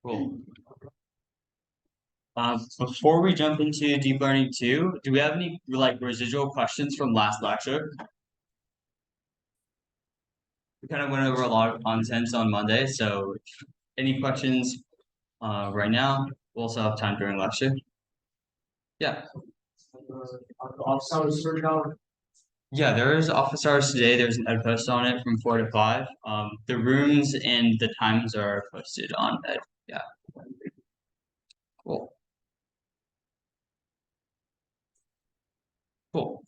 Cool. Before we jump into deep learning 2, do we have any residual questions from last lecture? We kind of went over a lot of content on Monday, so any questions right now? We'll also have time during lecture. Yeah. Office hours for now. Yeah, there's office hours today. There's an ed post on it from 4 to 5. The rooms and the times are posted on ed. Yeah. Cool. Cool.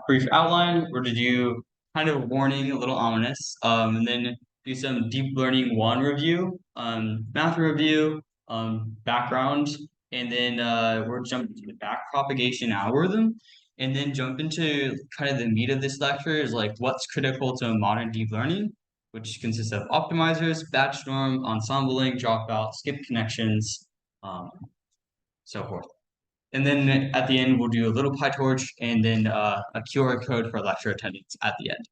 Brief outline. We're to do kind of warning, a little ominous, and then do some deep learning 1 review, math review, background, and then we're jumping to the back propagation algorithm, and then jump into kind of the meat of this lecture is like what's critical to modern deep learning, which consists of optimizers, batch norm, ensembling, dropout, skip connections, so forth. And then at the end, we'll do a little PyTorch and then a QR code for lecture attendance at the end.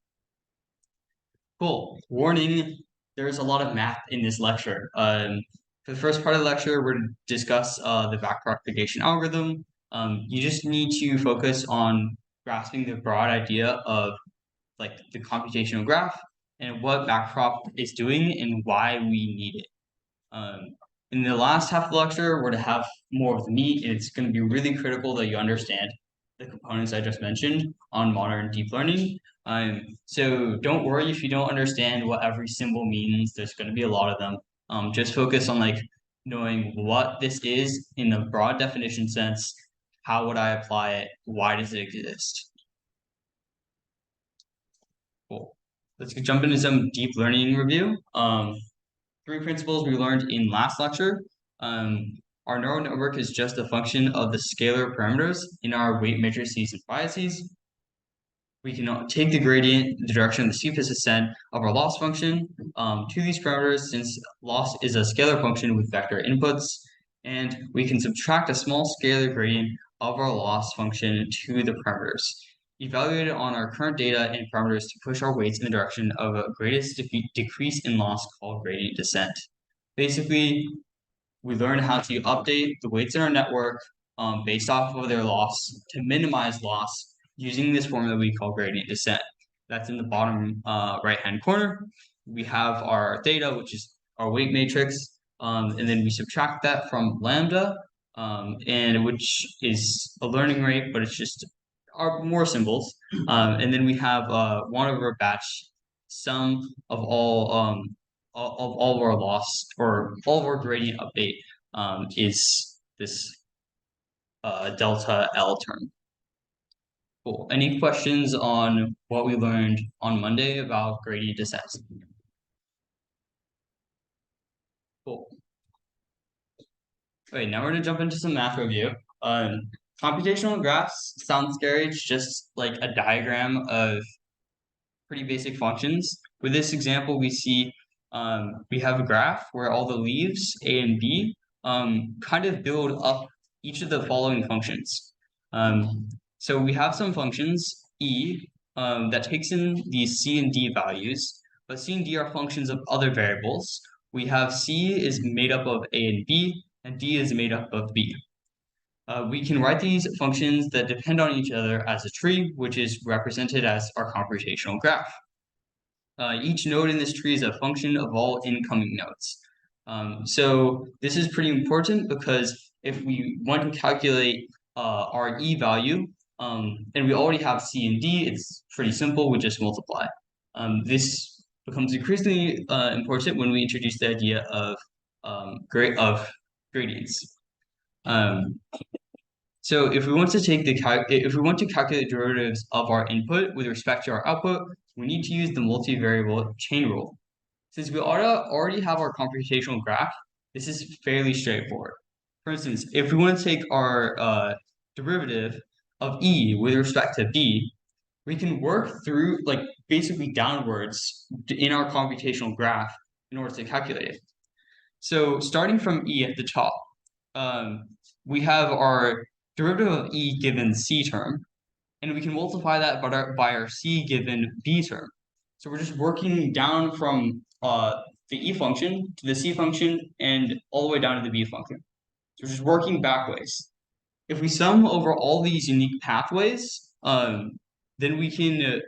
Cool. Warning, there's a lot of math in this lecture. For the first part of the lecture, we're going to discuss the backpropagation algorithm. You just need to focus on grasping the broad idea of like the computational graph and what backprop is doing and why we need it. In the last half of the lecture, we're to have more of the meat, and it's going to be really critical that you understand the components I just mentioned on modern deep learning. So don't worry if you don't understand what every symbol means. There's going to be a lot of them. Just focus on like knowing what this is in a broad definition sense. How would I apply it? Why does it exist? Cool. Let's jump into some deep learning review. 3 principles we learned in last lecture. Our neural network is just a function of the scalar parameters in our weight matrices and biases. We can take the gradient, the direction of the steepest ascent of our loss function to these parameters, since loss is a scalar function with vector inputs, and we can subtract a small scalar gradient of our loss function to the parameters, evaluated on our current data and parameters to push our weights in the direction of a greatest decrease in loss called gradient descent. Basically, we learn how to update the weights in our network based off of their loss to minimize loss using this formula we call gradient descent. That's in the bottom right-hand corner. We have our theta, which is our weight matrix, and then we subtract that from lambda, and which is a learning rate, but it's just more symbols. And then we have 1 over batch sum of all of our loss or all of our gradient update is this delta L term. Cool. Any questions on what we learned on Monday about gradient descent? Cool. Okay, now we're gonna jump into some math review. Computational graphs sound scary. It's just like a diagram of pretty basic functions. With this example, we see we have a graph where all the leaves, A and B, kind of build up each of the following functions. So we have some functions, E, that takes in these C and D values, but C and D are functions of other variables. We have C is made up of A and B, and D is made up of B. We can write these functions that depend on each other as a tree, which is represented as our computational graph. Each node in this tree is a function of all incoming nodes. So this is pretty important because if we want to calculate our E value, and we already have C and D, it's pretty simple, we just multiply. This becomes increasingly important when we introduce the idea of gradients. So if we want to calculate derivatives of our input with respect to our output, we need to use the multivariable chain rule. Since we already have our computational graph, this is fairly straightforward. For instance, if we want to take our derivative of E with respect to B, we can work through like basically downwards in our computational graph in order to calculate it. So starting from E at the top, we have our derivative of E given C term, and we can multiply that by our C given B term. So we're just working down from the E function to the C function and all the way down to the B function. So we're just working backwards. If we sum over all these unique pathways, then we can,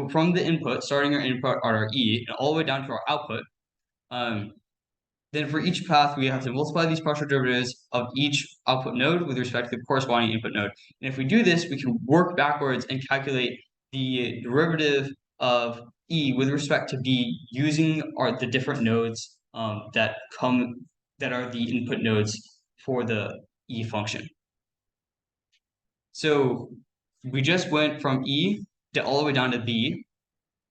from the input, starting our input at our E, and all the way down to our output, then for each path, we have to multiply these partial derivatives of each output node with respect to the corresponding input node. And if we do this, we can work backwards and calculate the derivative of E with respect to B using the different nodes that are the input nodes for the E function. So we just went from E all the way down to B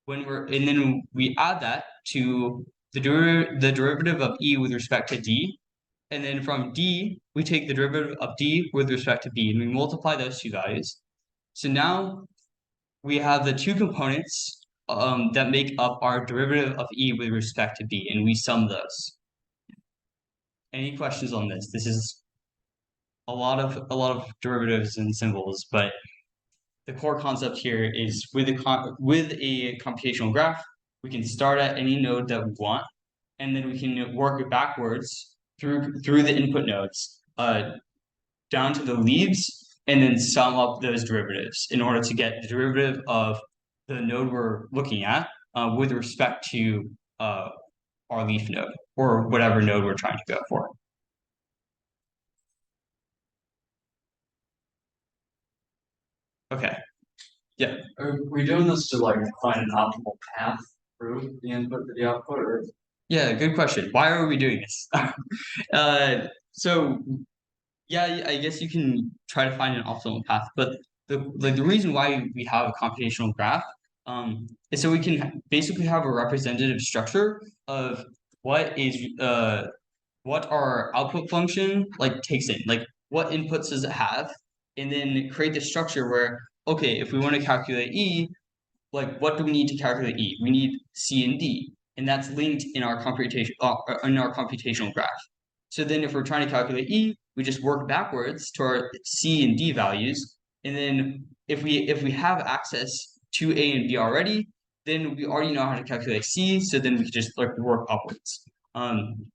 and then we add that to the derivative of E with respect to D. And then from D, we take the derivative of D with respect to B and we multiply those two values. So now we have the two components that make up our derivative of E with respect to B, and we sum those. Any questions on this? This is a lot of derivatives and symbols, but the core concept here is with a computational graph, we can start at any node that we want, and then we can work it backwards through the input nodes down to the leaves, and then sum up those derivatives in order to get the derivative of the node we're looking at with respect to our leaf node or whatever node we're trying to go for. Okay. Yeah. Are we doing this to like find an optimal path through the input to the output, or? Yeah, good question. Why are we doing this? So yeah, I guess you can try to find an optimal path, but the reason why we have a computational graph is so we can basically have a representative structure of what our output function like takes in, like what inputs does it have, and then create the structure where, okay, if we want to calculate E, like what do we need to calculate E? We need C and D, and that's linked in our computational graph. So then if we're trying to calculate E, we just work backwards to our C and D values, and then if we have access to A and B already, then we already know how to calculate C, so then we can just like work upwards.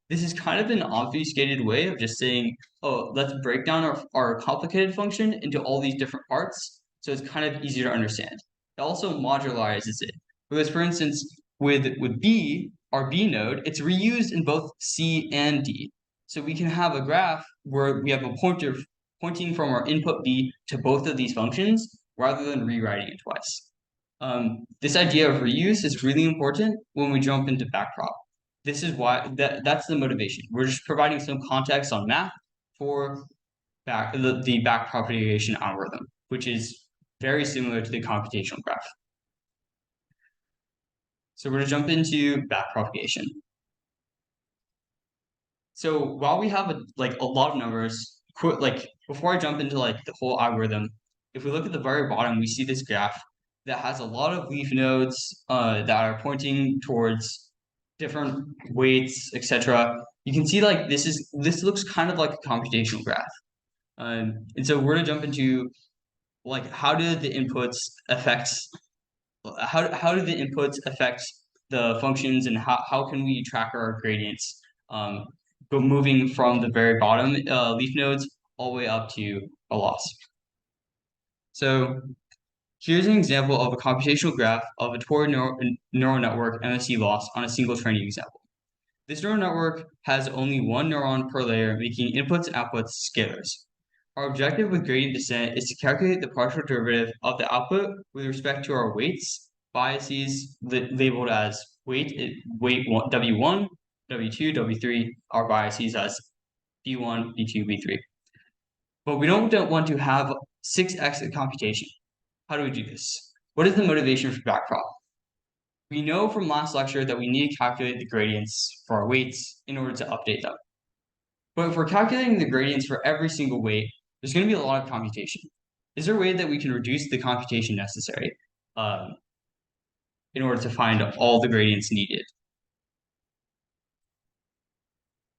This is kind of an obfuscated way of just saying, oh, let's break down our complicated function into all these different parts, so it's kind of easier to understand. It also modularizes it. Because for instance, with B, our B node, it's reused in both C and D. So we can have a graph where we have a pointer pointing from our input B to both of these functions rather than rewriting it twice. This idea of reuse is really important when we jump into backprop. This is why that's the motivation. We're just providing some context on math for the backpropagation algorithm, which is very similar to the computational graph. So we're going to jump into backpropagation. So while we have a lot of numbers, like before I jump into like the whole algorithm, if we look at the very bottom, we see this graph that has a lot of leaf nodes that are pointing towards different weights, etc. You can see like this looks kind of like a computational graph. And so we're gonna jump into like how do the inputs affect the functions, and how can we track our gradients but moving from the very bottom leaf nodes all the way up to a loss. So here's an example of a computational graph of a toroid neural network MSE loss on a single training example. This neural network has only one neuron per layer, making inputs and outputs scalars. Our objective with gradient descent is to calculate the partial derivative of the output with respect to our weights, biases labeled as weight W1, W2, W3, our biases as B1, B2, B3. But we don't want to have 6x computation. How do we do this? What is the motivation for backprop? We know from last lecture that we need to calculate the gradients for our weights in order to update them. But if we're calculating the gradients for every single weight, there's going to be a lot of computation. Is there a way that we can reduce the computation necessary in order to find all the gradients needed?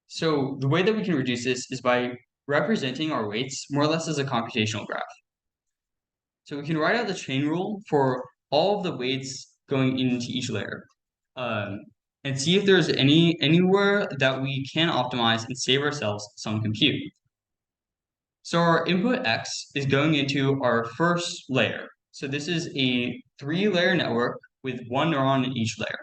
So the way that we can reduce this is by representing our weights more or less as a computational graph. So we can write out the chain rule for all of the weights going into each layer. and see if there's anywhere that we can optimize and save ourselves some compute. So our input X is going into our first layer. So this is a 3-layer network with 1 neuron in each layer.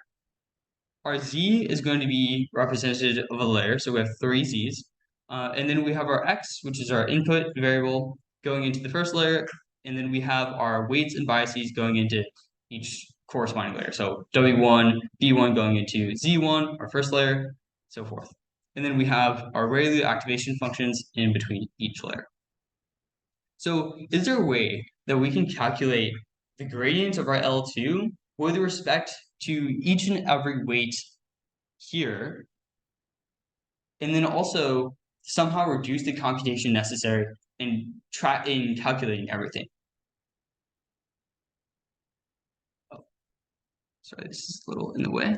Our Z is going to be representative of a layer, so we have 3 Z's. And then we have our X, which is our input variable, going into the first layer, and then we have our weights and biases going into each corresponding layer. So W1, B1 going into Z1, our first layer, so forth. And then we have our ReLU activation functions in between each layer. So is there a way that we can calculate the gradient of our L2 with respect to each and every weight here, and then also somehow reduce the computation necessary in calculating everything? Oh, sorry, this is a little in the way.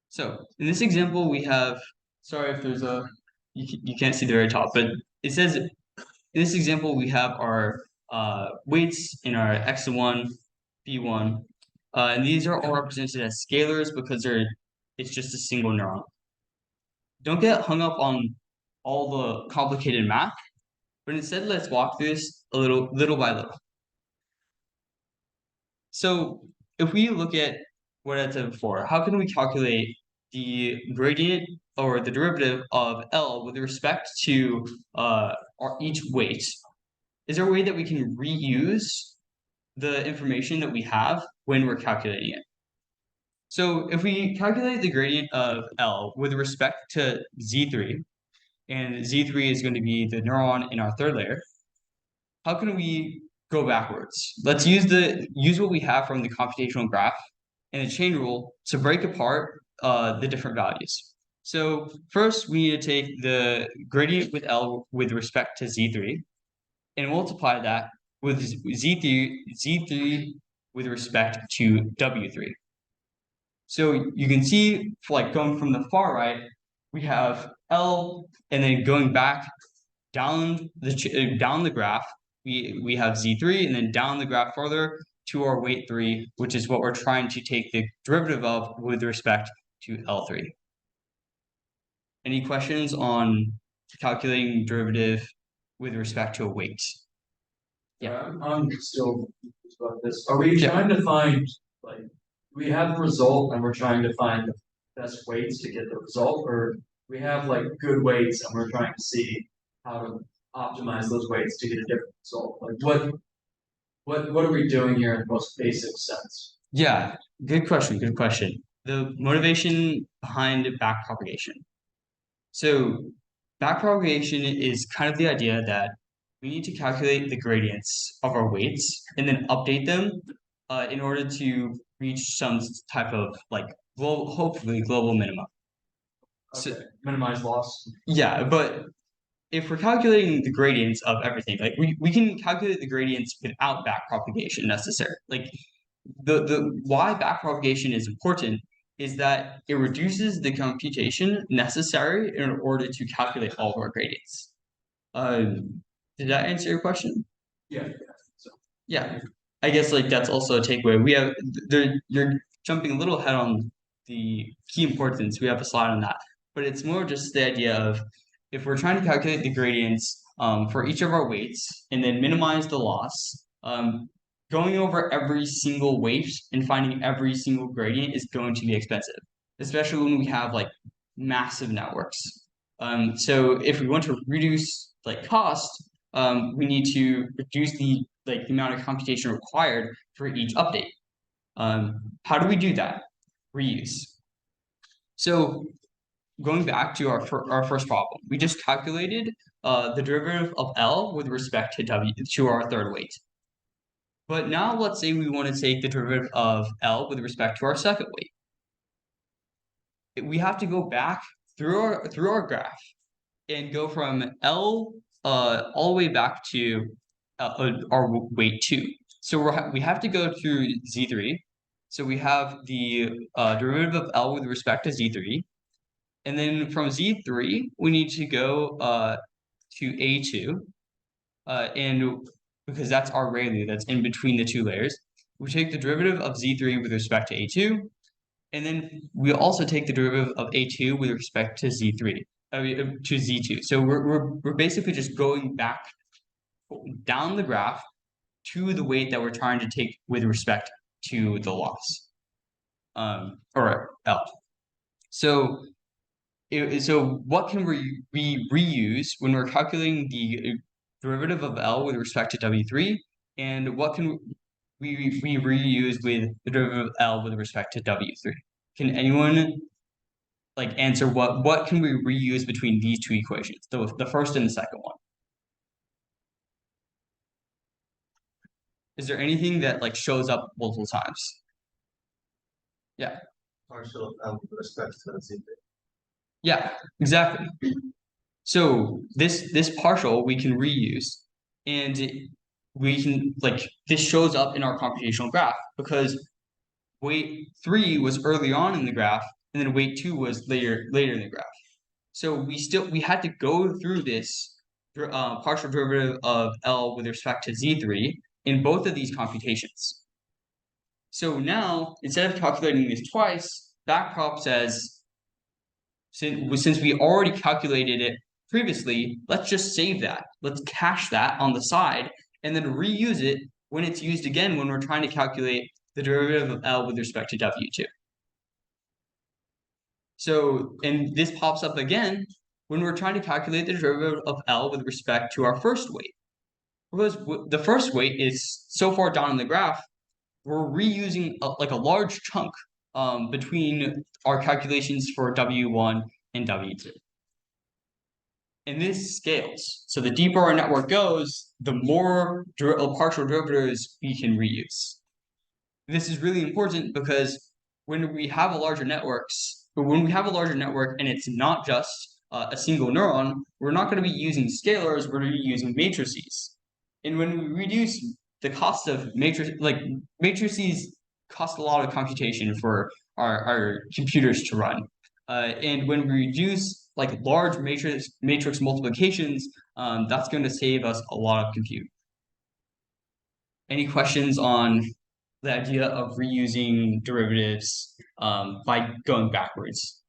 So in this example, we have, sorry if there's you can't see the very top, but it says in this example, we have our weights in our x1, b1, and these are all represented as scalars because it's just a single neuron. Don't get hung up on all the complicated math, but instead let's walk through this a little by little. So if we look at what I said before, how can we calculate the gradient or the derivative of L with respect to each weight? Is there a way that we can reuse the information that we have when we're calculating it? So if we calculate the gradient of L with respect to Z3, and Z3 is going to be the neuron in our third layer, how can we go backwards? Let's use what we have from the computational graph and the chain rule to break apart the different values. So first, we need to take the gradient with L with respect to Z3 and multiply that with Z3 with respect to W3. So you can see, like going from the far right, we have L, and then going back down the graph, we have Z3, and then down the graph further to our weight 3, which is what we're trying to take the derivative of with respect to L3. Any questions on calculating derivative with respect to a weight? Yeah, I'm still confused about this. Are we trying to find, like, we have the result and we're trying to find the best weights to get the result, or we have like good weights and we're trying to see how to optimize those weights to get a different result? Like, what are we doing here in the most basic sense? Yeah, good question. Good question. The motivation behind backpropagation. So backpropagation is kind of the idea that we need to calculate the gradients of our weights and then update them in order to reach some type of like hopefully global minimum. Okay, So, minimize loss. yeah, but if we're calculating the gradients of everything, like we can calculate the gradients without backpropagation necessary. Like the why backpropagation is important is that it reduces the computation necessary in order to calculate all of our gradients. Did that answer your question? Yeah. So Yeah, I guess like that's also a takeaway. We have you're jumping a little ahead on the key importance. We have a slide on that, but it's more just the idea of if we're trying to calculate the gradients for each of our weights and then minimize the loss, going over every single weight and finding every single gradient is going to be expensive, especially when we have like massive networks. So if we want to reduce like cost, we need to reduce the amount of computation required for each update. How do we do that? Reuse. So going back to our first problem, we just calculated the derivative of L with respect to our third weight. But now let's say we want to take the derivative of L with respect to our second weight. We have to go back through our graph and go from L all the way back to our weight 2. So we have to go through Z3. So we have the derivative of L with respect to Z3. And then from Z3, we need to go to A2. And because that's our ReLU, that's in between the two layers. we take the derivative of z3 with respect to a2, and then we also take the derivative of a2 with respect to z3, to z2. So we're basically just going back down the graph to the weight that we're trying to take with respect to the loss, or L. So what can we reuse when we're calculating the derivative of L with respect to W3, and what can we reuse with the derivative of L with respect to W3? Can anyone like answer what can we reuse between these two equations, the first and the second one? Is there anything that like shows up multiple times? Yeah. Partial of L with respect to Z. Yeah, exactly. So this partial we can reuse, and we can like this shows up in our computational graph because weight 3 was early on in the graph, and then weight 2 was later in the graph. So we had to go through this partial derivative of L with respect to Z3 in both of these computations. So now, instead of calculating this twice, backprop says, since we already calculated it previously, let's just save that. Let's cache that on the side and then reuse it when it's used again when we're trying to calculate the derivative of L with respect to W2. So, and this pops up again when we're trying to calculate the derivative of L with respect to our first weight. Because the first weight is so far down in the graph, we're reusing like a large chunk between our calculations for W1 and W2. And this scales. So the deeper our network goes, the more partial derivatives we can reuse. This is really important because when we have a larger network and it's not just a single neuron, we're not going to be using scalars, we're going to be using matrices. And when we reduce the cost of matrices cost a lot of computation for our computers to run. And when we reduce like large matrix multiplications, that's going to save us a lot of compute. Any questions on the idea of reusing derivatives by going backwards?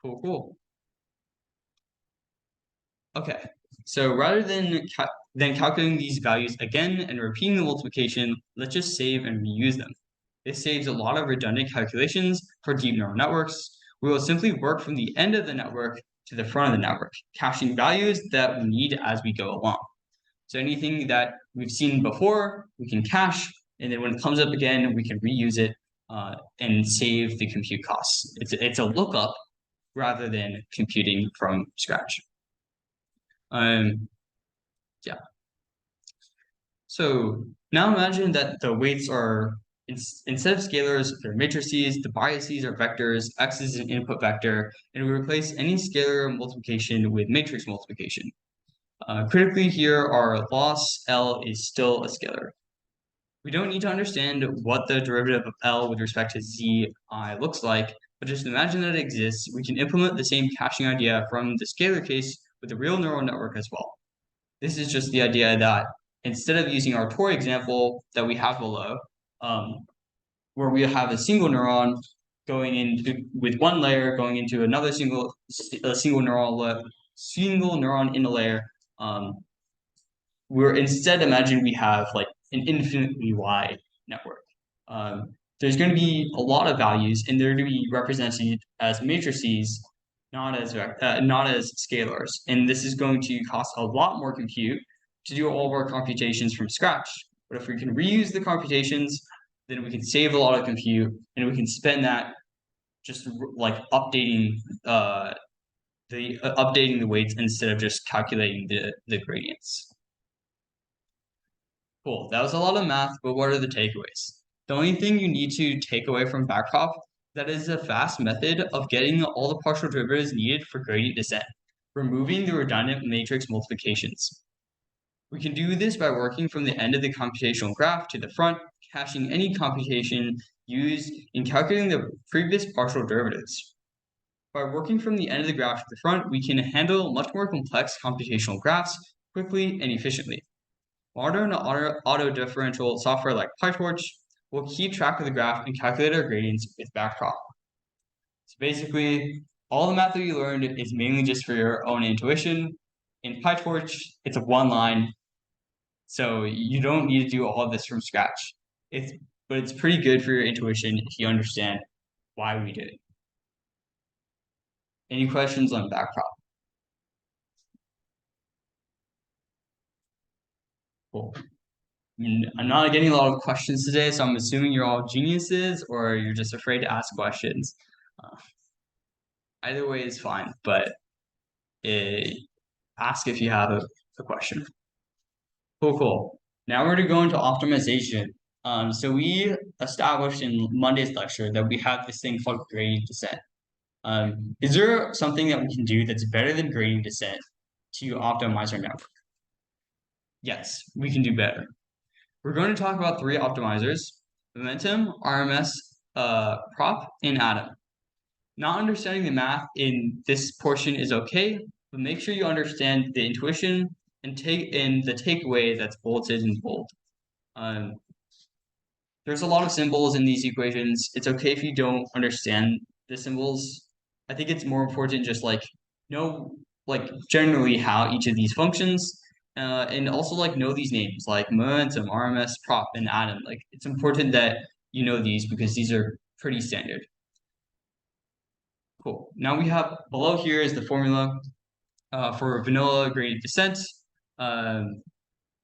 Cool. Okay, so rather than calculating these values again and repeating the multiplication, let's just save and reuse them. This saves a lot of redundant calculations for deep neural networks. We will simply work from the end of the network to the front of the network, caching values that we need as we go along. So anything that we've seen before, we can cache, and then when it comes up again, we can reuse it and save the compute costs. It's a lookup rather than computing from scratch. Yeah. So now imagine that the weights are, instead of scalars, they're matrices, the biases are vectors, x is an input vector, and we replace any scalar multiplication with matrix multiplication. Critically here, our loss L is still a scalar. We don't need to understand what the derivative of L with respect to Zi looks like, but just imagine that it exists. We can implement the same caching idea from the scalar case with the real neural network as well. This is just the idea that instead of using our toy example that we have below, where we have a single neuron going into with one layer going into another single neuron in a layer, we're instead imagine we have like an infinitely wide network. There's going to be a lot of values, and they're going to be represented as matrices, not as scalars. And this is going to cost a lot more compute to do all of our computations from scratch. But if we can reuse the computations, then we can save a lot of compute, and we can spend that just like updating the weights instead of just calculating the gradients. Cool. That was a lot of math, but what are the takeaways? The only thing you need to take away from backprop that is a fast method of getting all the partial derivatives needed for gradient descent, removing the redundant matrix multiplications. We can do this by working from the end of the computational graph to the front, caching any computation used in calculating the previous partial derivatives. By working from the end of the graph to the front, we can handle much more complex computational graphs quickly and efficiently. Modern auto differential software like PyTorch will keep track of the graph and calculate our gradients with backprop. So basically, all the math that you learned is mainly just for your own intuition. In PyTorch, it's a one line, so you don't need to do all of this from scratch. But it's pretty good for your intuition if you understand why we did it. Any questions on backprop? Cool. I'm not getting a lot of questions today, so I'm assuming you're all geniuses or you're just afraid to ask questions. Either way is fine, but ask if you have a question. Cool. Now we're going to go into optimization. So we established in Monday's lecture that we have this thing called gradient descent. Is there something that we can do that's better than gradient descent to optimize our network? Yes, we can do better. We're going to talk about three optimizers: momentum, RMS, prop, and atom. Not understanding the math in this portion is okay, but make sure you understand the intuition and the takeaway that's bolted in bold. There's a lot of symbols in these equations. It's okay if you don't understand the symbols. I think it's more important just know generally how each of these functions, and also know these names like momentum, RMS, prop, and atom. It's important that you know these because these are pretty standard. Cool. Now we have below here is the formula for vanilla gradient descent.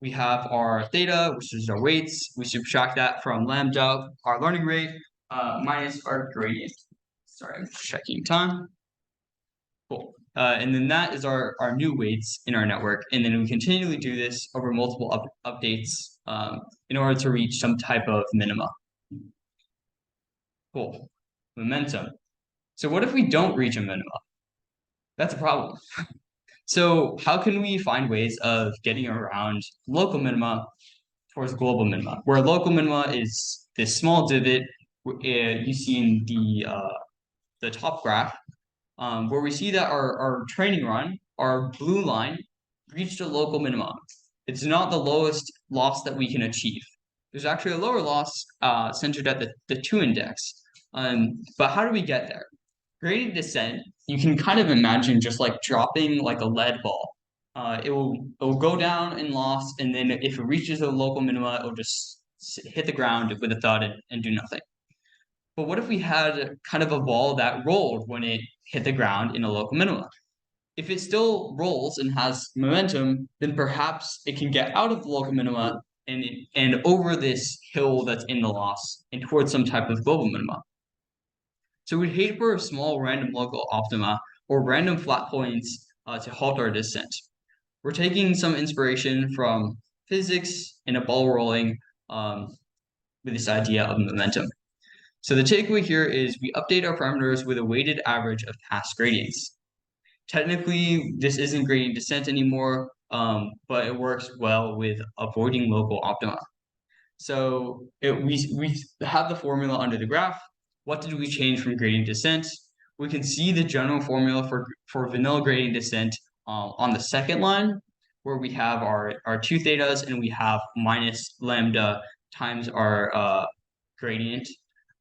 We have our theta, which is our weights. We subtract that from lambda, our learning rate, minus our gradient. Sorry, I'm just checking time. Cool. And then that is our new weights in our network. And then we continually do this over multiple updates in order to reach some type of minima. Cool. Momentum. So what if we don't reach a minima? That's a problem. So how can we find ways of getting around local minima towards global minima, where local minima is this small divot you see in the top graph, where we see that our training run, our blue line, reached a local minimum. It's not the lowest loss that we can achieve. There's actually a lower loss centered at the 2 index. But how do we get there? Gradient descent, you can kind of imagine just like dropping like a lead ball. It will go down in loss, and then if it reaches a local minima, it will just hit the ground with a thud and do nothing. But what if we had kind of a ball that rolled when it hit the ground in a local minima? If it still rolls and has momentum, then perhaps it can get out of the local minima and over this hill that's in the loss and towards some type of global minima. So we'd hate for a small random local optima or random flat points to halt our descent. We're taking some inspiration from physics and a ball rolling with this idea of momentum. So the takeaway here is we update our parameters with a weighted average of past gradients. Technically, this isn't gradient descent anymore, but it works well with avoiding local optima. So we have the formula under the graph. What did we change from gradient descent? We can see the general formula for vanilla gradient descent on the second line, where we have our 2 thetas and we have minus lambda times our gradient.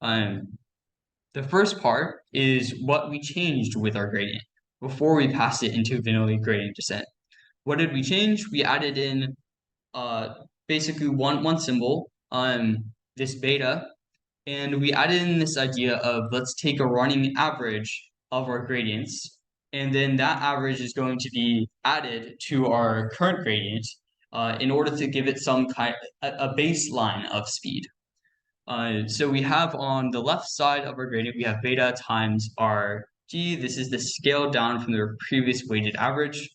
The first part is what we changed with our gradient before we passed it into vanilla gradient descent. What did we change? We added in basically one symbol, this beta, and we added in this idea of let's take a running average of our gradients, and then that average is going to be added to our current gradient in order to give it some kind a baseline of speed. So we have on the left side of our gradient, we have beta times our g. This is the scale down from the previous weighted average.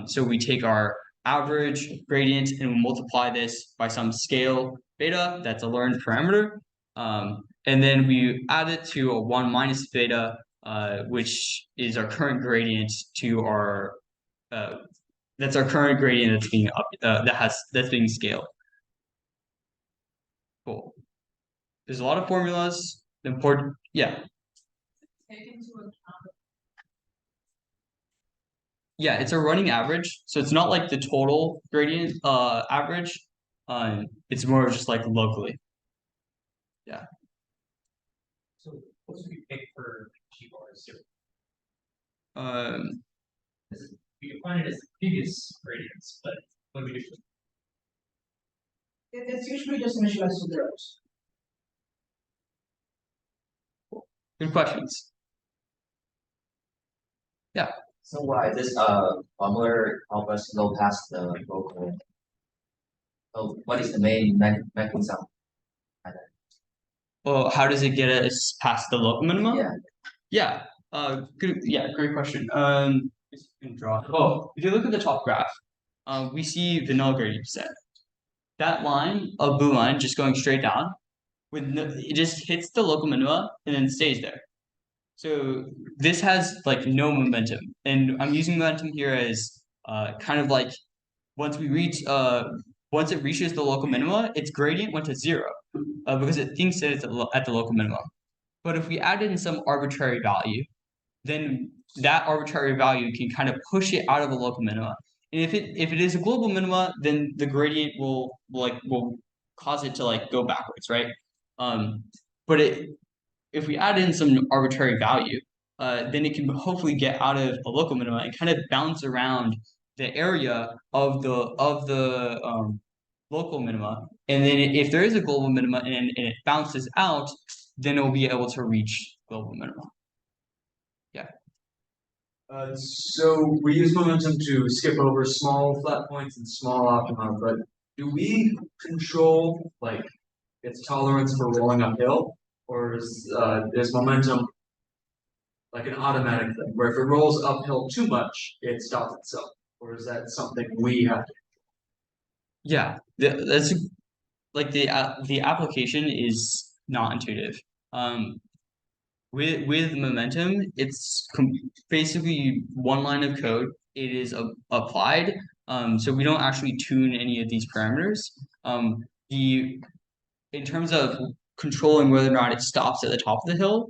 So we take our average gradient and we multiply this by some scale beta, that's a learned parameter. And then we add it to a 1 minus beta, which is our current gradient to our that's our current gradient that's being that's being scaled. Cool. There's a lot of formulas. Important, yeah. Take into account Yeah, it's a running average, so it's not like the total gradient average. It's more of just like locally. Yeah. So what should we pick for G bars? Um, We can find it as the previous gradients, but what do we do? It's usually just initialized to zeros. good questions. Yeah. So why this formula help us go past the local? So what is the main mechanism? Well, how does it get us past the local minimum? Yeah. Yeah. Good. Yeah. Great question. Just gonna draw. Well, if you look at the top graph, we see vanilla gradient descent. That line, a blue line, just going straight down, with no, it just hits the local minima and then stays there. So this has like no momentum, and I'm using momentum here as kind of like once we reach once it reaches the local minima, its gradient went to zero because it thinks that it's at the local minimum. But if we add in some arbitrary value, then that arbitrary value can kind of push it out of the local minima. And if it is a global minima, then the gradient will cause it to like go backwards, right? But if we add in some arbitrary value, then it can hopefully get out of a local minima and kind of bounce around the area of the local minima. And then if there is a global minima and it bounces out, then it will be able to reach global minima. Yeah. So we use momentum to skip over small flat points and small optima, but do we control like its tolerance for rolling uphill, or is momentum like an automatic thing where if it rolls uphill too much, it stops itself, or is that something we have to? Yeah, that's like the application is not intuitive. With momentum, it's basically one line of code. It is applied. So we don't actually tune any of these parameters. The in terms of controlling whether or not it stops at the top of the hill,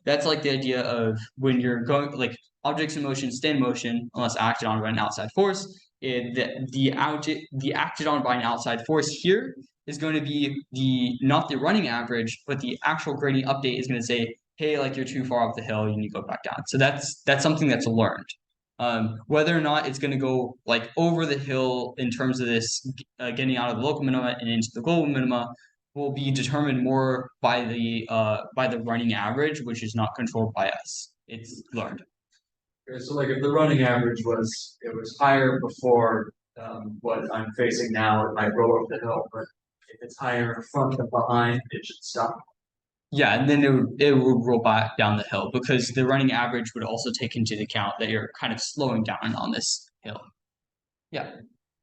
that's like the idea of when you're going like objects in motion stay in motion unless acted on by an outside force. The acted on by an outside force here is going to be the not the running average, but the actual gradient update is going to say, hey, like you're too far up the hill, you need to go back down. So that's something that's learned. Whether or not it's going to go like over the hill in terms of this getting out of the local minima and into the global minima will be determined more by the running average, which is not controlled by us. It's learned. Okay, so like if the running average was higher before what I'm facing now, it might roll up the hill, but if it's higher in front and behind, it should stop. Yeah, and then it would roll back down the hill because the running average would also take into account that you're kind of slowing down on this hill. Yeah.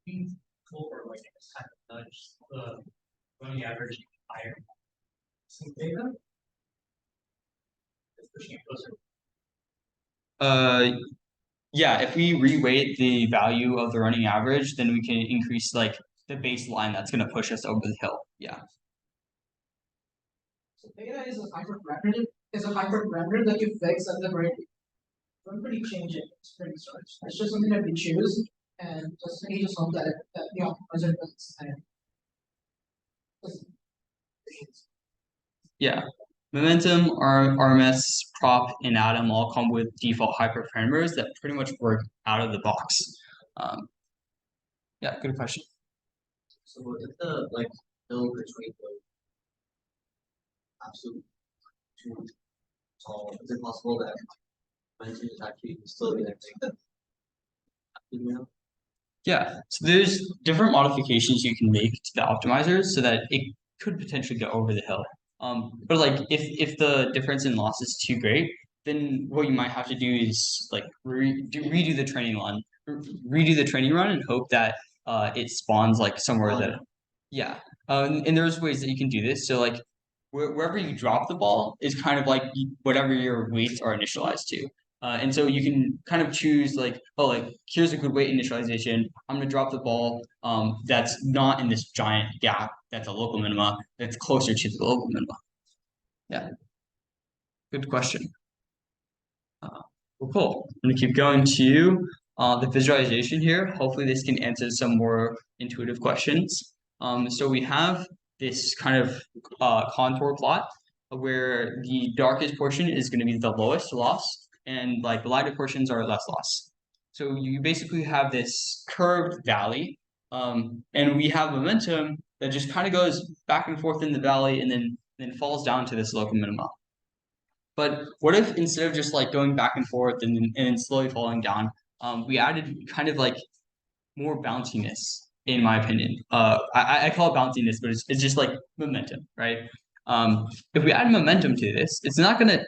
Cool, or like it's kind of nudge the running average higher. Some data. It's pushing it closer. Yeah, if we reweight the value of the running average, then we can increase like the baseline that's going to push us over the hill. Yeah. So theta is a hyperparameter that you fix at the gradient. Don't really change it. It's pretty strange. It's just something that we choose, and you just hope that the optimizer does and Yeah. Momentum, RMS, prop, and atom all come with default hyperparameters that pretty much work out of the box. Yeah, good question. So if the like hill between the absolute two tall, is it possible that momentum is actually still the thing? You know? Yeah, so there's different modifications you can make to the optimizers so that it could potentially go over the hill. But like if the difference in loss is too great, then what you might have to do is like redo the training run and hope that it spawns like somewhere that yeah. And there's ways that you can do this. So like wherever you drop the ball is kind of like whatever your weights are initialized to. And so you can kind of choose like, oh, like here's a good weight initialization. I'm gonna drop the ball that's not in this giant gap that's a local minima, that's closer to the local minima. Yeah. Good question. Cool. I'm gonna keep going to the visualization here. Hopefully this can answer some more intuitive questions. So we have this kind of contour plot where the darkest portion is going to be the lowest loss and like the lighter portions are less loss. So you basically have this curved valley and we have momentum that just kind of goes back and forth in the valley and then falls down to this local minima. But what if instead of just like going back and forth and then slowly falling down, we added kind of like more bounciness, in my opinion. I call it bounciness, but it's just like momentum, right? If we add momentum to this, it's not gonna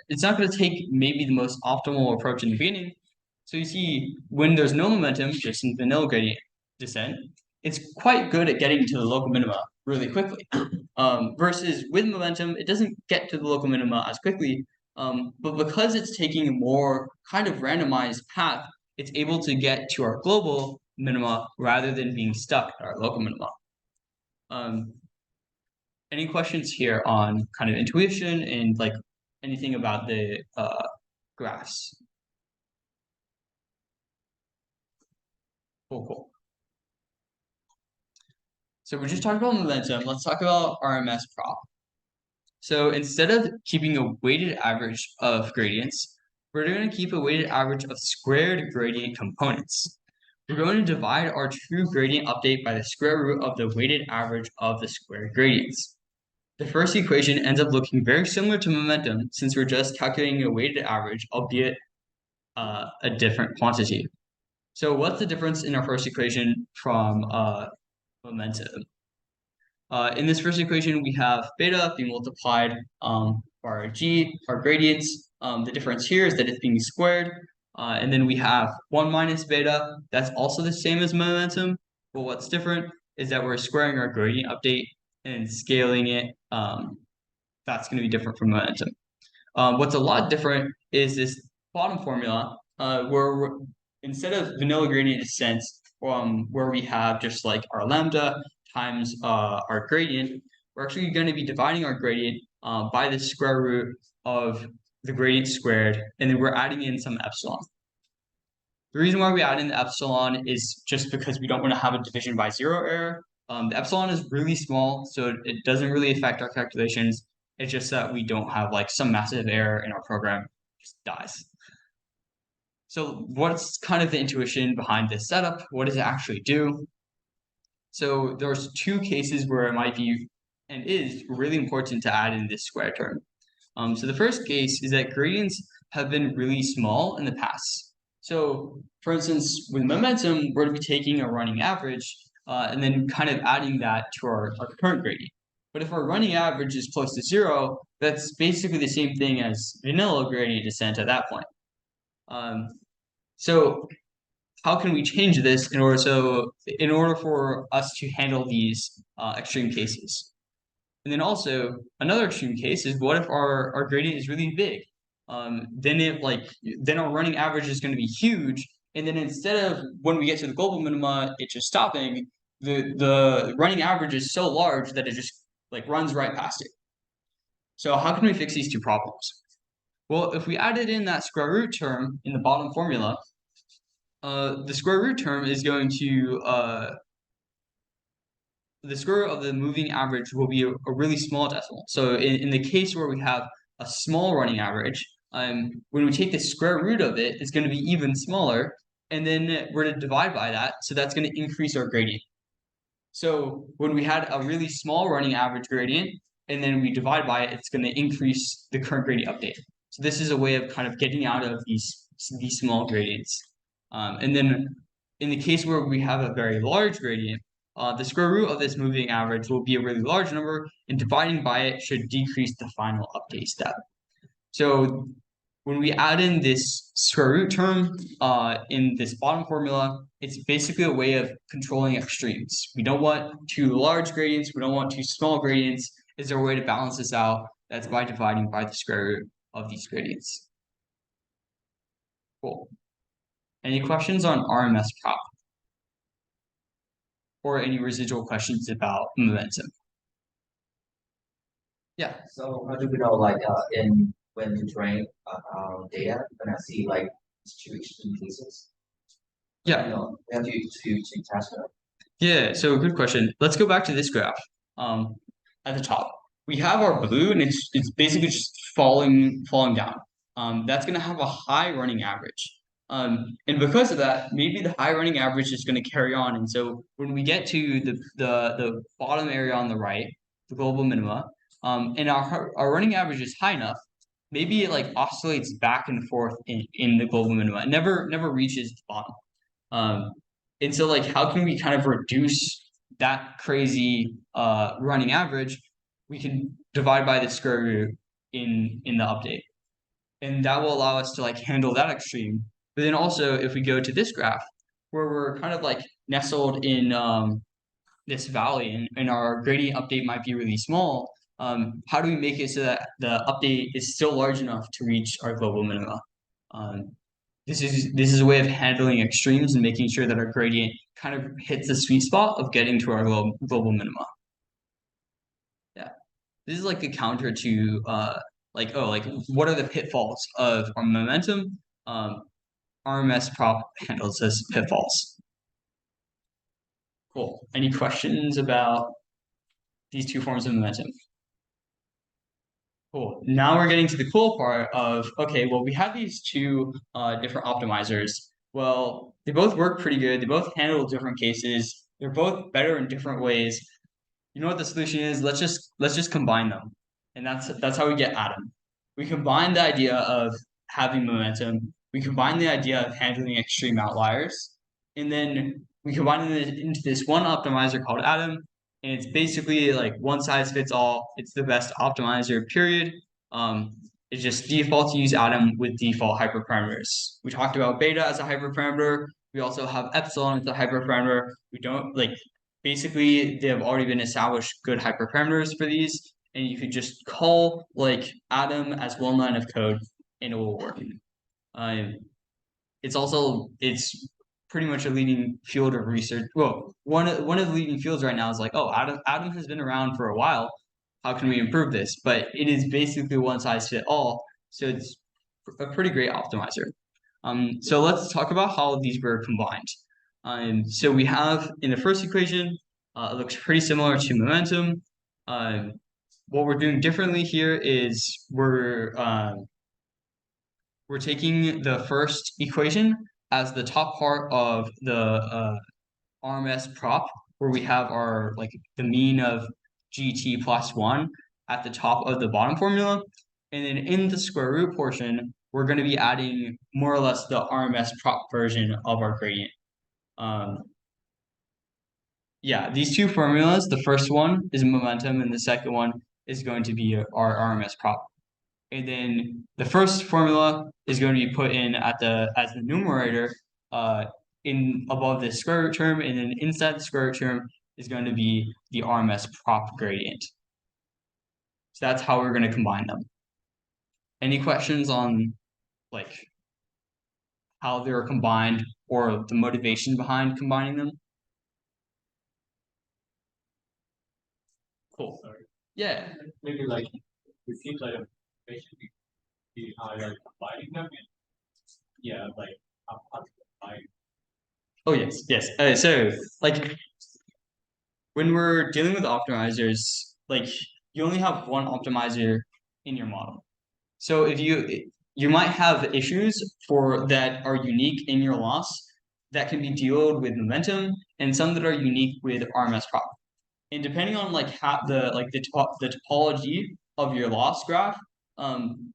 take maybe the most optimal approach in the beginning. So you see, when there's no momentum, just in vanilla gradient descent, it's quite good at getting to the local minima really quickly. Versus with momentum, it doesn't get to the local minima as quickly. But because it's taking a more kind of randomized path, it's able to get to our global minima rather than being stuck at our local minima. Any questions here on kind of intuition and like anything about the graphs? Cool. So we're just talking about momentum. Let's talk about RMS prop. So instead of keeping a weighted average of gradients, we're going to keep a weighted average of squared gradient components. We're going to divide our true gradient update by the square root of the weighted average of the squared gradients. The first equation ends up looking very similar to momentum since we're just calculating a weighted average, albeit a different quantity. So what's the difference in our first equation from momentum? In this first equation, we have beta being multiplied by our g, our gradients. The difference here is that it's being squared. And then we have 1 minus beta. That's also the same as momentum. But what's different is that we're squaring our gradient update and scaling it. That's going to be different from momentum. What's a lot different is this bottom formula where instead of vanilla gradient descent, where we have just like our lambda times our gradient, we're actually going to be dividing our gradient by the square root of the gradient squared, and then we're adding in some epsilon. The reason why we add in the epsilon is just because we don't want to have a division by zero error. The epsilon is really small, so it doesn't really affect our calculations. It's just that we don't have like some massive error in our program, it just dies. So what's kind of the intuition behind this setup? What does it actually do? So there's two cases where it might be and is really important to add in this square term. So the first case is that gradients have been really small in the past. So for instance, with momentum, we're going to be taking a running average and then kind of adding that to our current gradient. But if our running average is close to zero, that's basically the same thing as vanilla gradient descent at that point. So how can we change this in order for us to handle these extreme cases? And then also another extreme case is what if our gradient is really big? Then our running average is going to be huge, and then instead of when we get to the global minima, it's just stopping. The running average is so large that it just like runs right past it. So how can we fix these two problems? Well, if we added in that square root term in the bottom formula, the square root term is going to the square root of the moving average will be a really small decimal. So in the case where we have a small running average, when we take the square root of it, it's going to be even smaller, and then we're to divide by that, so that's going to increase our gradient. So when we had a really small running average gradient, and then we divide by it, it's going to increase the current gradient update. So this is a way of kind of getting out of these small gradients. And then in the case where we have a very large gradient, the square root of this moving average will be a really large number, and dividing by it should decrease the final update step. So when we add in this square root term in this bottom formula, it's basically a way of controlling extremes. We don't want too large gradients, we don't want too small gradients. Is there a way to balance this out? That's by dividing by the square root of these gradients. Cool. Any questions on RMS prop? Or any residual questions about momentum? Yeah. So how do we know, like, in when to train our data, when I see like two extreme cases. Yeah. No, we have to task that. Yeah, so good question. Let's go back to this graph. At the top, we have our blue, and it's basically just falling down. That's gonna have a high running average. And because of that, maybe the high running average is gonna carry on. And so when we get to the bottom area on the right, the global minima, and our running average is high enough, maybe it like oscillates back and forth in the global minima. It never reaches the bottom. And so like how can we kind of reduce that crazy running average? We can divide by the square root in the update. And that will allow us to like handle that extreme. But then also if we go to this graph where we're kind of like nestled in this valley and our gradient update might be really small, how do we make it so that the update is still large enough to reach our global minima? This is a way of handling extremes and making sure that our gradient kind of hits the sweet spot of getting to our global minima. Yeah, this is like the counter to like what are the pitfalls of our momentum? RMS prop handles as pitfalls. Cool. Any questions about these two forms of momentum? Cool. Now we're getting to the cool part of, okay, well, we have these two different optimizers. Well, they both work pretty good. They both handle different cases. They're both better in different ways. You know what the solution is? Let's just combine them. And that's how we get Atom. We combine the idea of having momentum. We combine the idea of handling extreme outliers. And then we combine it into this one optimizer called Atom. And it's basically like one size fits all. It's the best optimizer, period. It's just default to use Atom with default hyperparameters. We talked about beta as a hyperparameter. We also have epsilon as a hyperparameter. We don't like basically they have already been established good hyperparameters for these, and you could just call like Atom as one line of code and it will work. It's pretty much a leading field of research. Well, one of the leading fields right now is like, oh, Atom has been around for a while. How can we improve this? But it is basically one size fit all, so it's a pretty great optimizer. So let's talk about how these were combined. So we have in the first equation, it looks pretty similar to momentum. What we're doing differently here is we're taking the first equation as the top part of the RMS prop, where we have our like the mean of GT plus 1 at the top of the bottom formula. And then in the square root portion, we're going to be adding more or less the RMS prop version of our gradient. Yeah, these two formulas, the first one is momentum and the second one is going to be our RMS prop. And then the first formula is going to be put in as the numerator in above the square root term, and then inside the square root term is going to be the RMS prop gradient. So that's how we're going to combine them. Any questions on like how they're combined or the motivation behind combining them? Cool. Yeah. Maybe like it seems like a basically like combining them and yeah, like how to combine. Oh yes. So like when we're dealing with optimizers, like you only have one optimizer in your model. So if you might have issues for that are unique in your loss that can be dealt with momentum, and some that are unique with RMS prop. And depending on like how the topology of your loss graph,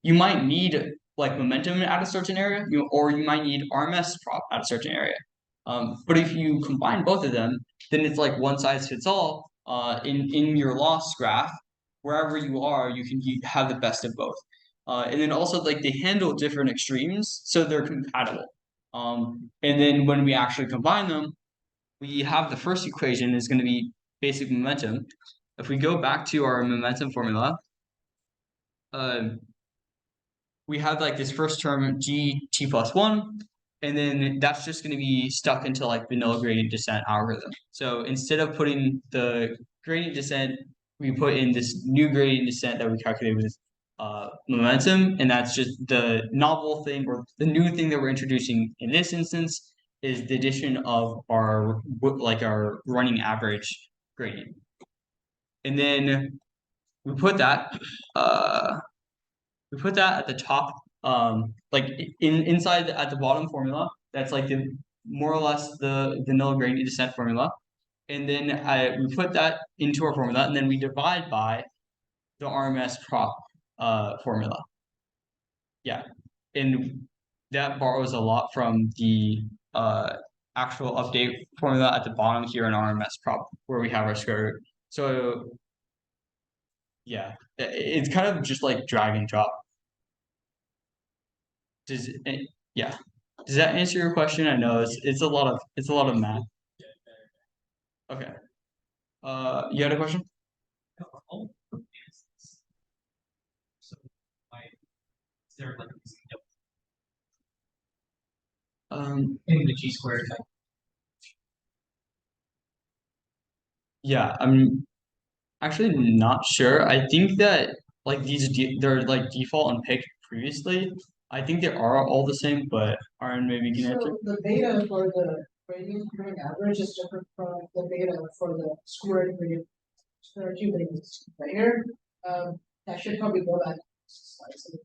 you might need like momentum at a certain area, or you might need RMS prop at a certain area. But if you combine both of them, then it's like one size fits all. In your loss graph, wherever you are, you can have the best of both. And then also like they handle different extremes, so they're compatible. And then when we actually combine them, we have the first equation is going to be basic momentum. If we go back to our momentum formula, we have like this first term GT plus 1, and then that's just going to be stuck into like vanilla gradient descent algorithm. So instead of putting the gradient descent, we put in this new gradient descent that we calculated with momentum, and that's just the novel thing or the new thing that we're introducing in this instance is the addition of our running average gradient. And then we put that at the top, like inside at the bottom formula. That's like the more or less the vanilla gradient descent formula. And then we put that into our formula, and then we divide by the RMS prop formula. Yeah, and that borrows a lot from the actual update formula at the bottom here in RMS prop where we have our square root. So yeah, it's kind of just like drag and drop. Yeah. Does that answer your question? I know it's a lot of math. Okay. You had a question? Is there like in the G squared type? Yeah, I'm actually not sure. I think that like they're like default and picked previously. I think they are all the same, but Aaron maybe can answer. So the beta for the gradient comparing average is different from the beta for the squared gradient. So there are two betas right here. I should probably go back to slides.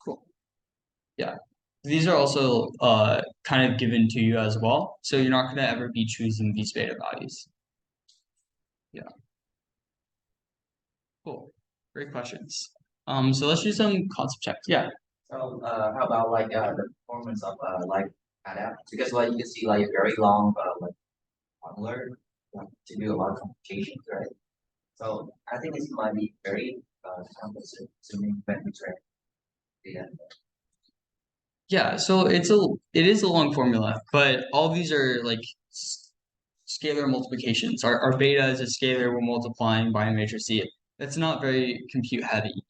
Cool. Yeah. These are also kind of given to you as well. So you're not gonna ever be choosing these beta values. Yeah. Cool. Great questions. So let's do some concept checks. Yeah. So how about like the performance of like ADAPT? Because like you can see like a very long like formula to do a lot of computations, right? So I think this might be very time consuming when we train data. Yeah, so it is a long formula, but all these are like scalar multiplications. Our beta is a scalar we're multiplying by a matrix C. That's not very compute heavy.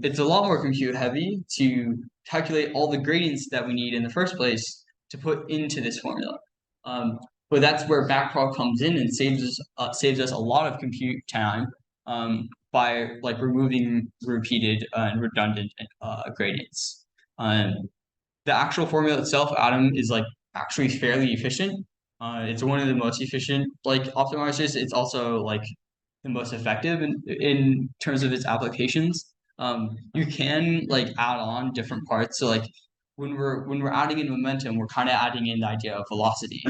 It's a lot more compute heavy to calculate all the gradients that we need in the first place to put into this formula. But that's where backprop comes in and saves us a lot of compute time by like removing repeated and redundant gradients. The actual formula itself, Atom, is like actually fairly efficient. It's one of the most efficient like optimizers. It's also like the most effective in terms of its applications. You can like add on different parts. So like when we're adding in momentum, we're kind of adding in the idea of velocity.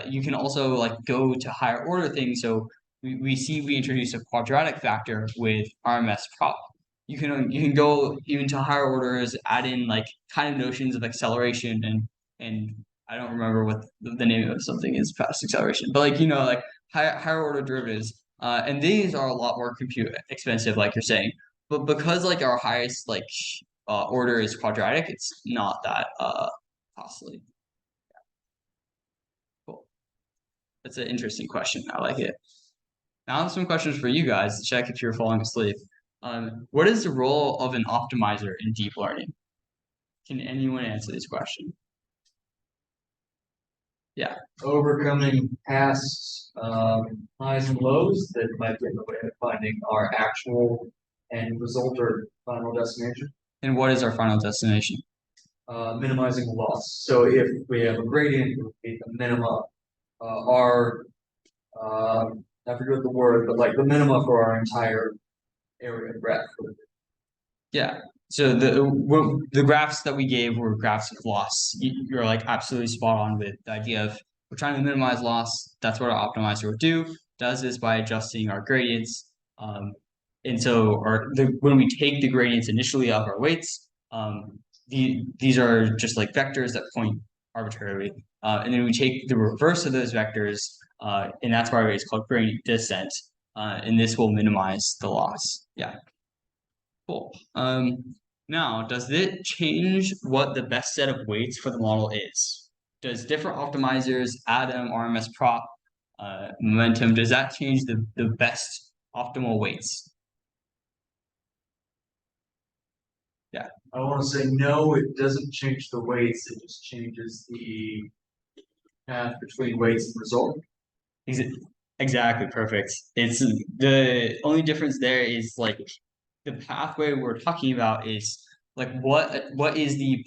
You can also like go to higher order things. So we introduce a quadratic factor with RMS prop. You can go even to higher orders, add in like kind of notions of acceleration and I don't remember what the name of something is past acceleration, but like like higher order derivatives. And these are a lot more compute expensive, like you're saying. But because like our highest like order is quadratic, it's not that costly. Cool. That's an interesting question. I like it. Now I have some questions for you guys to check if you're falling asleep. What is the role of an optimizer in deep learning? Can anyone answer this question? Yeah. Overcoming past highs and lows that might get in the way of finding our actual end result or final destination. And what is our final destination? Minimizing loss. So if we have a gradient, we need the minima. I forget the word, but like the minima for our entire area graph. Yeah. So the graphs that we gave were graphs of loss. You're like absolutely spot on with the idea of we're trying to minimize loss. That's what our optimizer would do. Does this by adjusting our gradients. And so when we take the gradients initially of our weights, these are just like vectors that point arbitrarily. And then we take the reverse of those vectors, and that's why it's called gradient descent. And this will minimize the loss. Yeah. Cool. Now, does it change what the best set of weights for the model is? Does different optimizers, Atom, RMS prop, momentum, does that change the best optimal weights? Yeah. I want to say no, it doesn't change the weights, it just changes the path between weights and result. Exactly, perfect. It's the only difference there is like the pathway we're talking about is like what is the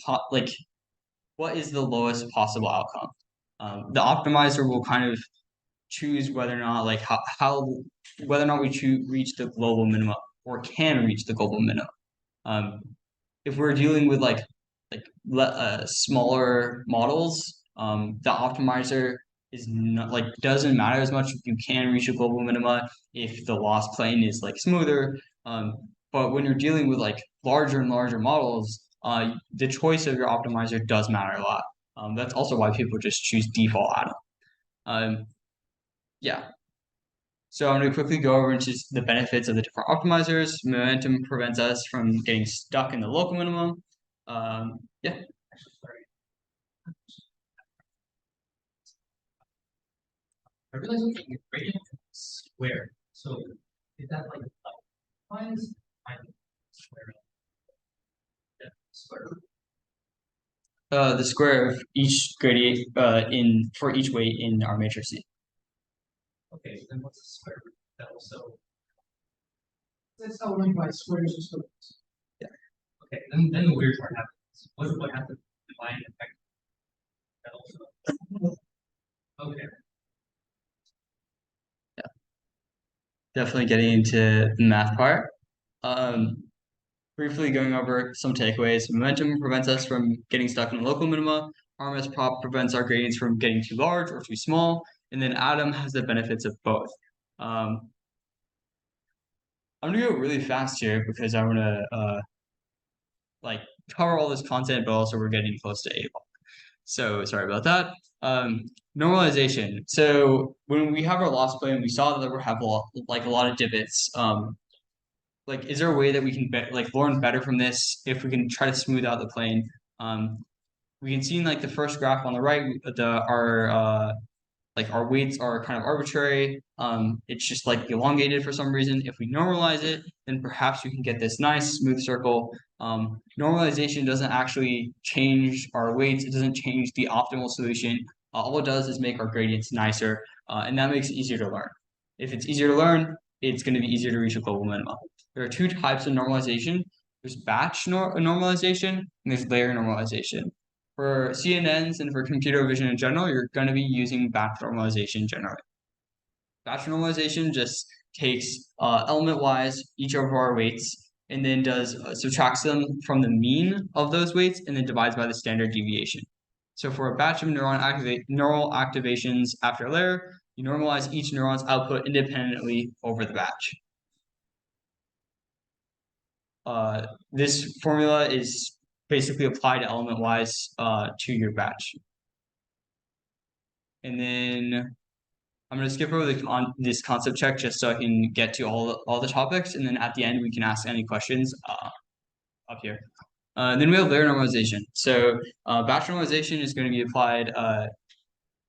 what is the lowest possible outcome. The optimizer will kind of choose whether or not like how whether or not we reach the global minimum or can reach the global minimum. Um, if we're dealing with smaller models, the optimizer is not like doesn't matter as much if you can reach a global minima if the loss plane is like smoother. But when you're dealing with like larger and larger models, the choice of your optimizer does matter a lot. That's also why people just choose default atom. Yeah. So I'm going to quickly go over into the benefits of the different optimizers. Momentum prevents us from getting stuck in the local minimum. Yeah. I realize I'm getting a gradient square. So is that like minus square? Yeah, square. The square of each gradient in for each weight in our matrix C. Okay, then what's the square root? That also. That's element by squares and squares. Yeah. Okay, then the weird part happens. What happens? Divine effect. That also. Okay. Yeah. Definitely getting into the math part. Briefly going over some takeaways. Momentum prevents us from getting stuck in a local minima. RMS prop prevents our gradients from getting too large or too small. And then atom has the benefits of both. I'm gonna go really fast here because I want to like cover all this content, but also we're getting close to 8 o'clock. So sorry about that. Normalization. So when we have our loss plane, we saw that we have a lot of divots. Like, is there a way that we can learn better from this if we can try to smooth out the plane? We can see in like the first graph on the right, our weights are kind of arbitrary. It's just like elongated for some reason. If we normalize it, then perhaps we can get this nice smooth circle. Normalization doesn't actually change our weights. It doesn't change the optimal solution. All it does is make our gradients nicer, and that makes it easier to learn. If it's easier to learn, it's going to be easier to reach a global minimum. There are two types of normalization. There's batch normalization and there's layer normalization. For CNNs and for computer vision in general, you're going to be using batch normalization generally. Batch normalization just takes element-wise each of our weights and then subtracts them from the mean of those weights and then divides by the standard deviation. So for a batch of neural activations after a layer, you normalize each neuron's output independently over the batch. This formula is basically applied element-wise to your batch. And then I'm going to skip over this concept check just so I can get to all the topics. And then at the end, we can ask any questions up here. Then we have layer normalization. So batch normalization is going to be applied.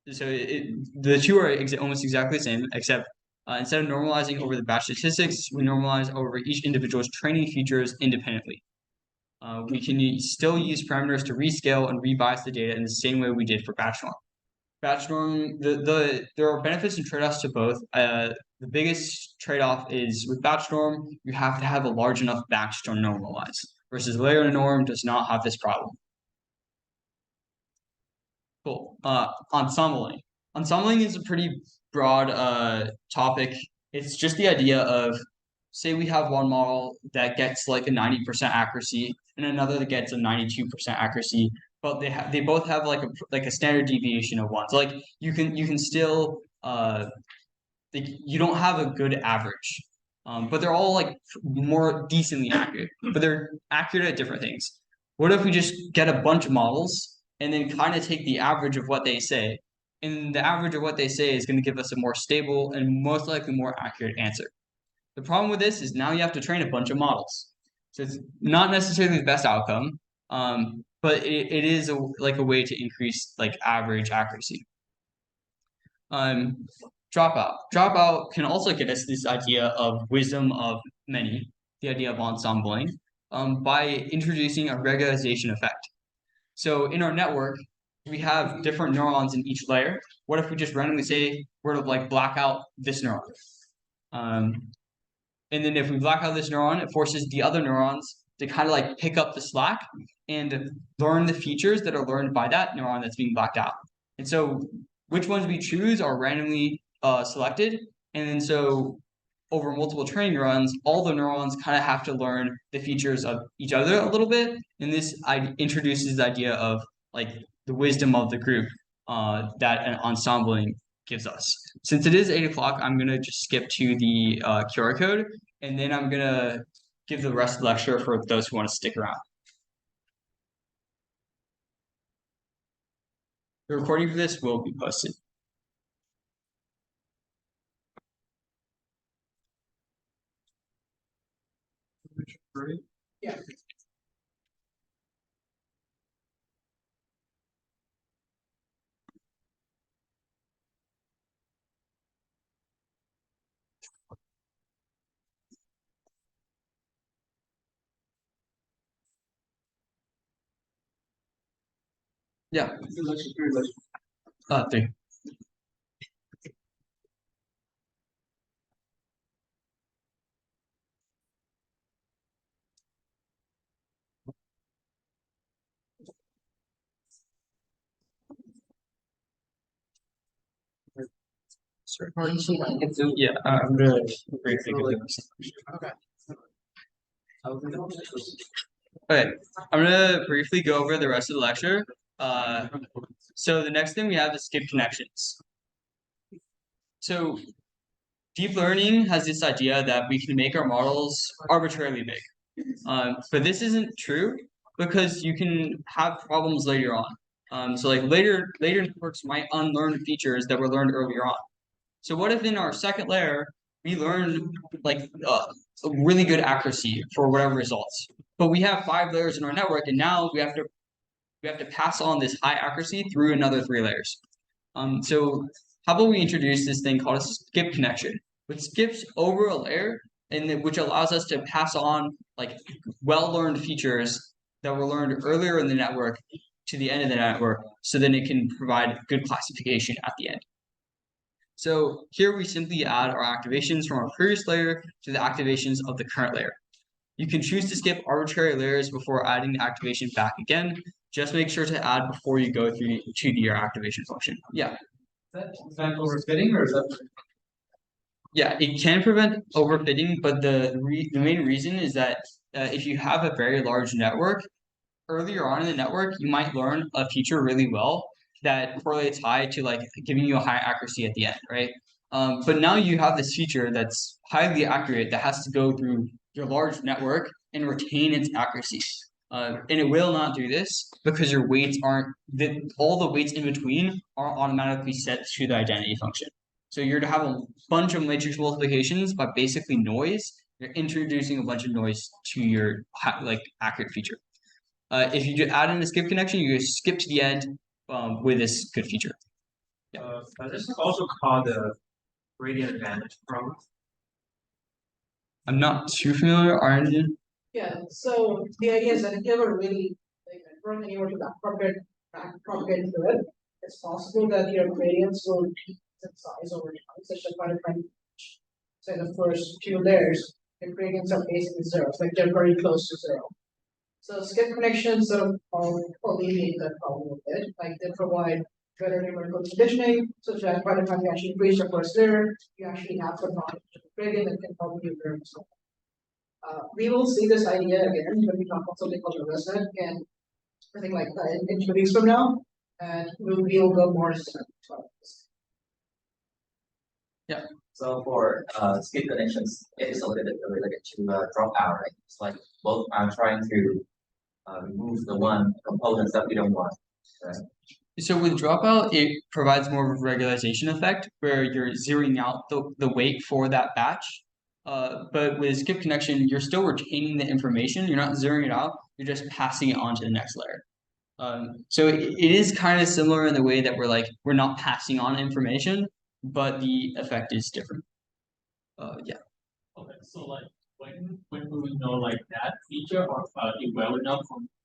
The two are almost exactly the same, except instead of normalizing over the batch statistics, we normalize over each individual's training features independently. We can still use parameters to rescale and rebias the data in the same way we did for batch norm. Batch norm, there are benefits and trade-offs to both. The biggest trade-off is with batch norm, you have to have a large enough batch to normalize, versus layer norm does not have this problem. Cool. Ensembling. Ensembling is a pretty broad topic. It's just the idea of, say we have one model that gets like a 90% accuracy and another that gets a 92% accuracy, but they both have like a standard deviation of 1. So like you can still you don't have a good average. But they're all like more decently accurate, but they're accurate at different things. What if we just get a bunch of models and then kind of take the average of what they say, and the average of what they say is going to give us a more stable and most likely more accurate answer. The problem with this is now you have to train a bunch of models. So it's not necessarily the best outcome, but it is a way to increase like average accuracy. Dropout. Dropout can also get us this idea of wisdom of many, the idea of ensembling, by introducing a regularization effect. So in our network, we have different neurons in each layer. What if we just randomly say we're to like black out this neuron? And then if we black out this neuron, it forces the other neurons to kind of like pick up the slack and learn the features that are learned by that neuron that's being blacked out. And so which ones we choose are randomly selected. And then so over multiple training runs, all the neurons kind of have to learn the features of each other a little bit. And this introduces the idea of like the wisdom of the group that an ensembling gives us. Since it is 8 o'clock, I'm gonna just skip to the QR code, and then I'm gonna give the rest of the lecture for those who want to stick around. The recording for this will be posted. Yeah. Yeah. 对。Yeah, I'm gonna briefly give this. Okay. Okay, I'm gonna briefly go over the rest of the lecture. So the next thing we have is skip connections. So deep learning has this idea that we can make our models arbitrarily big. But this isn't true because you can have problems later on. So like later networks might unlearn features that were learned earlier on. So what if in our second layer we learn like a really good accuracy for whatever results, but we have 5 layers in our network, and now we have to pass on this high accuracy through another 3 layers. So how about we introduce this thing called a skip connection, which skips over a layer and which allows us to pass on like well-learned features that were learned earlier in the network to the end of the network, so then it can provide good classification at the end. So here we simply add our activations from our previous layer to the activations of the current layer. You can choose to skip arbitrary layers before adding the activation back again. Just make sure to add before you go through to your activation function. Yeah. Is that overfitting or is that? Yeah, it can prevent overfitting, but the main reason is that if you have a very large network, earlier on in the network, you might learn a feature really well that correlates high to like giving you a high accuracy at the end, right? But now you have this feature that's highly accurate that has to go through your large network and retain its accuracy. And it will not do this because your weights aren't, all the weights in between are automatically set to the identity function. So you're to have a bunch of matrix multiplications by basically noise. You're introducing a bunch of noise to your like accurate feature. If you add in a skip connection, you just skip to the end with this good feature. This is also called the gradient advantage problem. I'm not too familiar, aren't you? Yeah, so the idea is that if you have a really big network and you were to back propagate through it, it's possible that your gradients will peak in size over time, such that by the time say the first few layers, the gradients are basically zero, like they're very close to zero. So skip connections sort of alleviate that problem a bit, like they provide better numerical conditioning, such that by the time you actually reach the first layer, you actually have the knowledge of the gradient that can help you learn something. We will see this idea again when we talk about something called the ResNet again, I think like in 2 weeks from now, and we'll go more into this. Yeah. So for skip connections, it is a little bit related to dropout, right? It's like both I'm trying to remove the one components that we don't want, right? So with dropout, it provides more of a regularization effect where you're zeroing out the weight for that batch. But with skip connection, you're still retaining the information. You're not zeroing it out. You're just passing it on to the next layer. So it is kind of similar in the way that we're not passing on information, but the effect is different. Yeah. Okay, so like when do we know like that feature or is well enough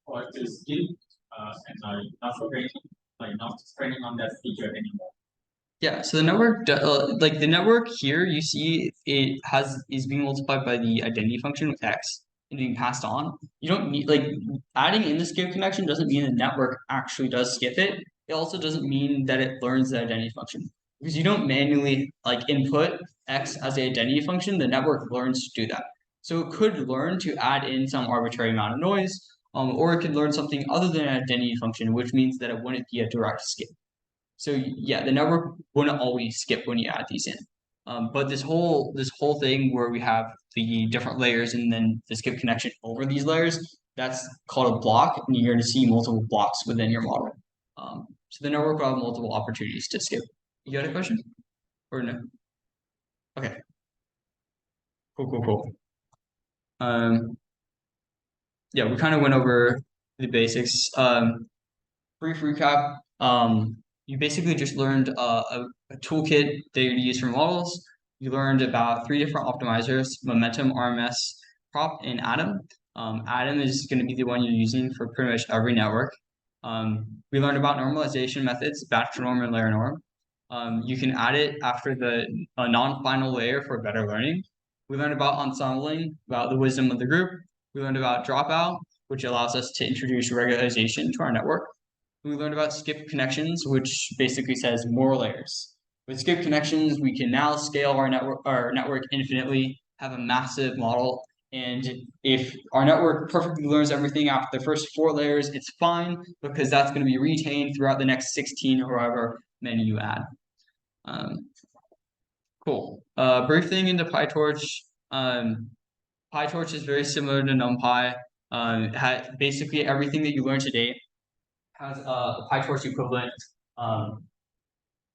for us to skip and not for gradient? like not training on that feature anymore. Yeah, so the network, like the network here, you see it is being multiplied by the identity function with x and being passed on. You don't need like adding in the skip connection doesn't mean the network actually does skip it. It also doesn't mean that it learns the identity function because you don't manually like input x as the identity function. The network learns to do that. So it could learn to add in some arbitrary amount of noise, or it could learn something other than an identity function, which means that it wouldn't be a direct skip. So yeah, the network wouldn't always skip when you add these in. But this whole thing where we have the different layers and then the skip connection over these layers, that's called a block, and you're going to see multiple blocks within your model. So the network will have multiple opportunities to skip. You got a question? Or no? Okay. Cool. Yeah, we kind of went over the basics. Brief recap. You basically just learned a toolkit that you use for models. You learned about 3 different optimizers: Momentum, RMS, Prop, and Atom. Atom is going to be the one you're using for pretty much every network. We learned about normalization methods, batch norm and layer norm. You can add it after the non-final layer for better learning. We learned about ensembling, about the wisdom of the group. We learned about dropout, which allows us to introduce regularization to our network. We learned about skip connections, which basically says more layers. With skip connections, we can now scale our network infinitely, have a massive model, and if our network perfectly learns everything after the first 4 layers, it's fine because that's going to be retained throughout the next 16 or however many you add. Cool. Brief thing into PyTorch. PyTorch is very similar to NumPy. Basically everything that you learned today has a PyTorch equivalent.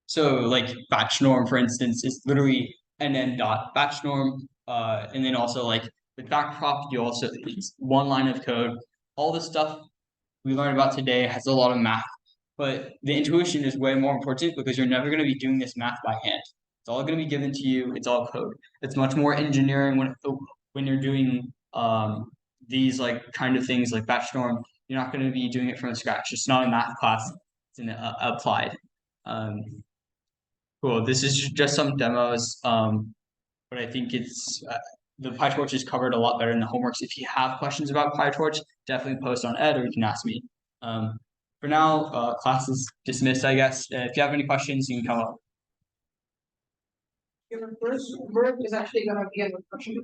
So like batch norm, for instance, is literally nn dot batch norm. And then also like with backprop, you also it's 1 line of code. All the stuff we learned about today has a lot of math, but the intuition is way more important because you're never going to be doing this math by hand. It's all going to be given to you. It's all code. It's much more engineering when you're doing these like kind of things like batch norm. You're not going to be doing it from scratch. It's not a math class. It's an applied. Cool. This is just some demos, but I think it's the PyTorch is covered a lot better in the homeworks. If you have questions about PyTorch, definitely post on Ed or you can ask me. For now, class is dismissed, I guess. If you have any questions, you can come up. Your first work is actually gonna be a question